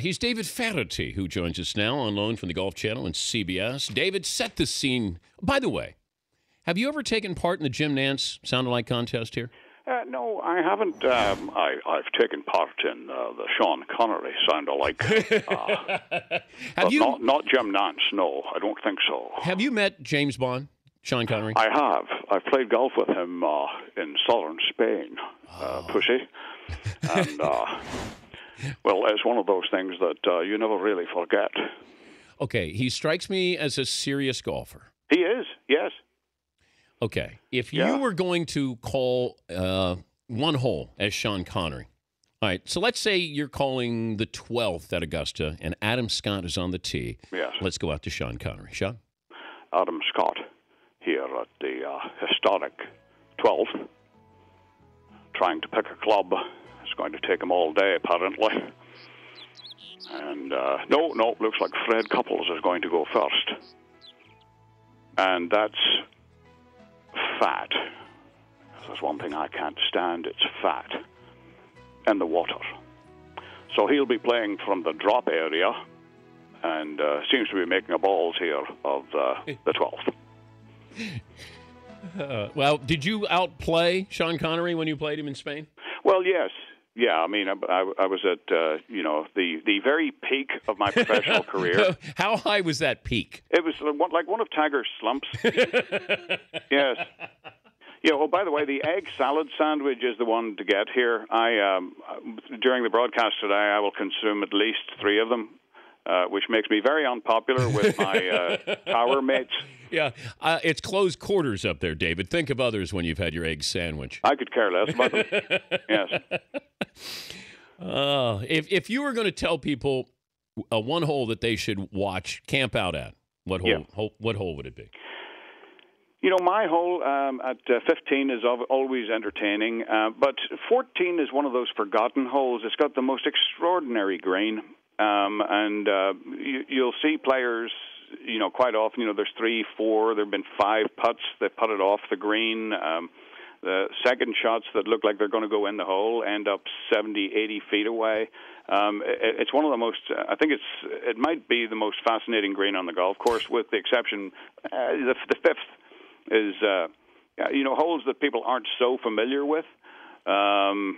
He's David Feherty, who joins us now on loan from the Golf Channel and CBS. David, set the scene. By the way, have you ever taken part in the Jim Nance Sound-Alike contest here? No, I haven't. I've taken part in the Sean Connery Sound-Alike. Not Jim Nance, no, I don't think so. Have you met James Bond, Sean Connery? I have. I've played golf with him in southern Spain, Pussy. And, well, it's one of those things that you never really forget. Okay, he strikes me as a serious golfer. He is, yes. Okay, if you were going to call one hole as Sean Connery, all right, so let's say you're calling the 12th at Augusta and Adam Scott is on the tee. Yes. Let's go out to Sean Connery. Sean? Adam Scott here at the historic 12th, trying to pick a club. It's going to take him all day, apparently. And no, looks like Fred Couples is going to go first. And that's fat. There's one thing I can't stand, it's fat. And the water. So he'll be playing from the drop area and seems to be making a balls here of the 12th. Well, did you outplay Sean Connery when you played him in Spain? Well, yes. Yeah, I mean, I was at, the very peak of my professional career. How high was that peak? It was like one of Tiger's slumps. Yes. Yeah, well, by the way, the egg salad sandwich is the one to get here. During the broadcast today, I will consume at least 3 of them, which makes me very unpopular with my tower mates. Yeah, it's close quarters up there, David. Think of others when you've had your egg sandwich. I could care less about them. Yes. If you were going to tell people one hole that they should watch, camp out at, what hole would it be? You know, my hole at 15 is always entertaining, but 14 is one of those forgotten holes. It's got the most extraordinary green, and you'll see players, quite often, there's 3, 4, there have been 5 putts that putted off the green. The second shots that look like they're going to go in the hole end up 70, 80 feet away. It's one of the most, I think it might be the most fascinating green on the golf course, with the exception, the fifth is, holes that people aren't so familiar with. The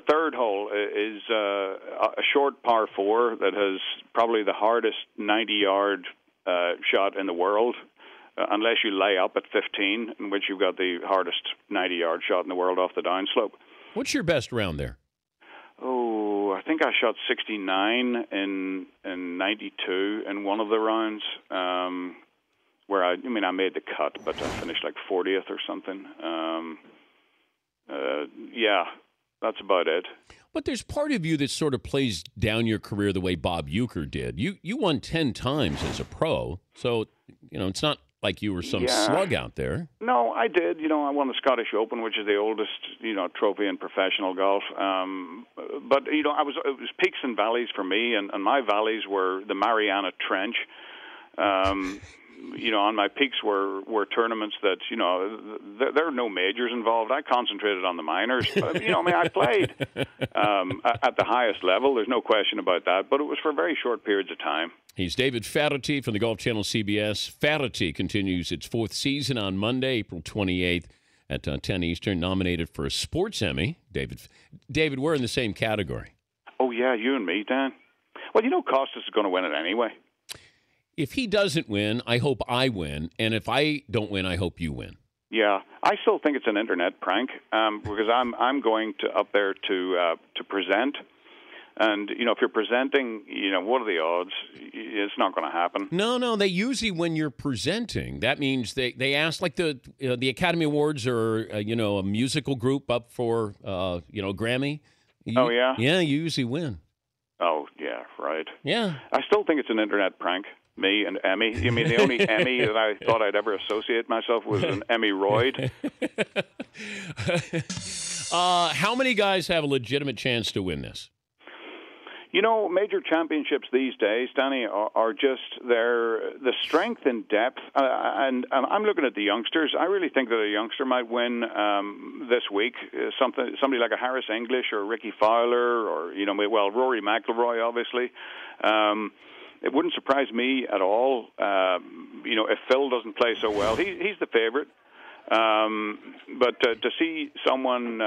third hole is a short par 4 that has probably the hardest 90-yard shot in the world, unless you lay up at 15, in which you've got the hardest 90-yard shot in the world off the downslope. What's your best round there? Oh, I think I shot 69 in 92 in one of the rounds, where I made the cut, but I finished like 40th or something. Yeah, that's about it. But there's part of you that sort of plays down your career the way Bob Uecker did. You won 10 times as a pro, so it's not like you were some slug out there. No, I did. I won the Scottish Open, which is the oldest, trophy in professional golf. But it was peaks and valleys for me, and my valleys were the Mariana Trench. On my peaks were tournaments that, there are no majors involved. I concentrated on the minors. But, I played at the highest level. There's no question about that. But it was for very short periods of time. He's David Feherty from the Golf Channel CBS. Feherty continues its 4th season on Monday, April 28th at 10 Eastern, nominated for a Sports Emmy. David, we're in the same category. Oh, yeah, you and me, Dan. Well, Costas is going to win it anyway. If he doesn't win, I hope I win. And if I don't win, I hope you win. Yeah, I still think it's an internet prank because I'm going up there to present. And, if you're presenting, what are the odds? It's not going to happen. No, they usually, when you're presenting, that means they ask, like the Academy Awards or, a musical group up for, Grammy. Oh, yeah? Yeah, you usually win. Oh, yeah, right. Yeah. I still think it's an internet prank. Me and Emmy. The only Emmy that I thought I'd ever associate myself with was an Emmy Royd. How many guys have a legitimate chance to win this? Major championships these days, Danny, are just the strength and depth. And I'm looking at the youngsters. I really think that a youngster might win this week. Somebody like a Harris English or Ricky Fowler or, Rory McIlroy, obviously. It wouldn't surprise me at all, if Phil doesn't play so well. He's the favorite. But to see someone...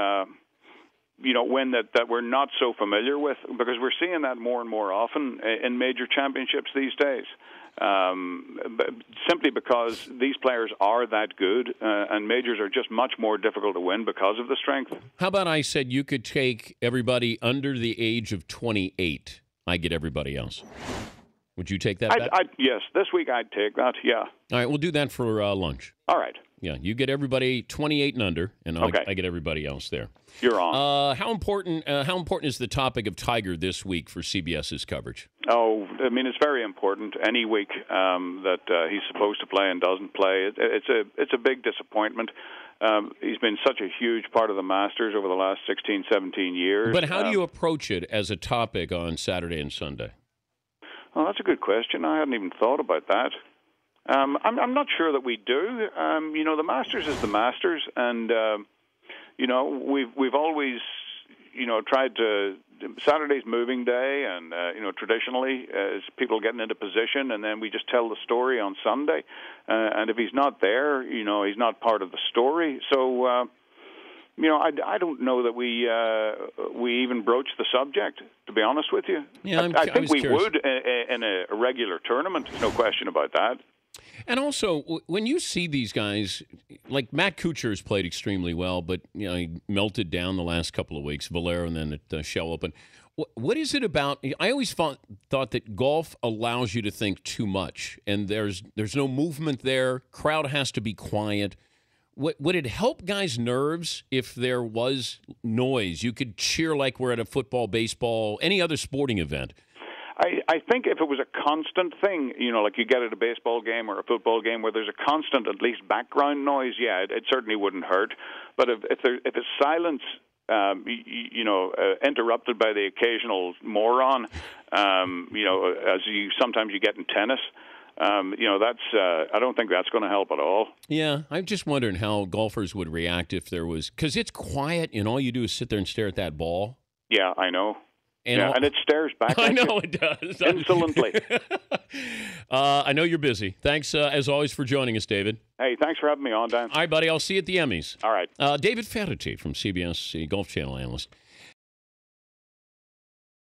win that we're not so familiar with, because we're seeing that more and more often in major championships these days, simply because these players are that good, and majors are just much more difficult to win because of the strength. How about I said you could take everybody under the age of 28? I get everybody else. Would you take that bet? Yes, this week I'd take that, yeah. All right, we'll do that for lunch. All right. Yeah, you get everybody 28 and under, and I get everybody else there. You're on. How important is the topic of Tiger this week for CBS's coverage? Oh, it's very important. Any week that he's supposed to play and doesn't play, it's a big disappointment. He's been such a huge part of the Masters over the last 16, 17 years. But how do you approach it as a topic on Saturday and Sunday? Well, that's a good question. I hadn't even thought about that. I'm not sure that we do. The Masters is the Masters, and we've always tried to. Saturday's moving day, and traditionally, as people getting into position, and then we just tell the story on Sunday. And if he's not there, he's not part of the story. So, I don't know that we even broach the subject. To be honest with you, yeah, I think we curious. would in a regular tournament. No question about that. And also, when you see these guys, like Matt Kuchar has played extremely well, but he melted down the last couple of weeks, Valero and then at the Shell Open. What is it about? I always thought that golf allows you to think too much, and there's no movement there. Crowd has to be quiet. Would it help guys' nerves if there was noise? You could cheer like we're at a football, baseball, any other sporting event. I think if it was a constant thing, like you get at a baseball game or a football game where there's a constant, at least background noise, yeah, it certainly wouldn't hurt. But if it's silence, interrupted by the occasional moron, as sometimes you get in tennis, that's I don't think that's going to help at all. Yeah, I'm just wondering how golfers would react if there was, because it's quiet and all you do is sit there and stare at that ball. Yeah, I know. And it stares back at you. I know it does. Insolently. I know you're busy. Thanks, as always, for joining us, David. Hey, thanks for having me on, Dan. All right, buddy. I'll see you at the Emmys. All right. David Feherty from CBS, the Golf Channel analyst.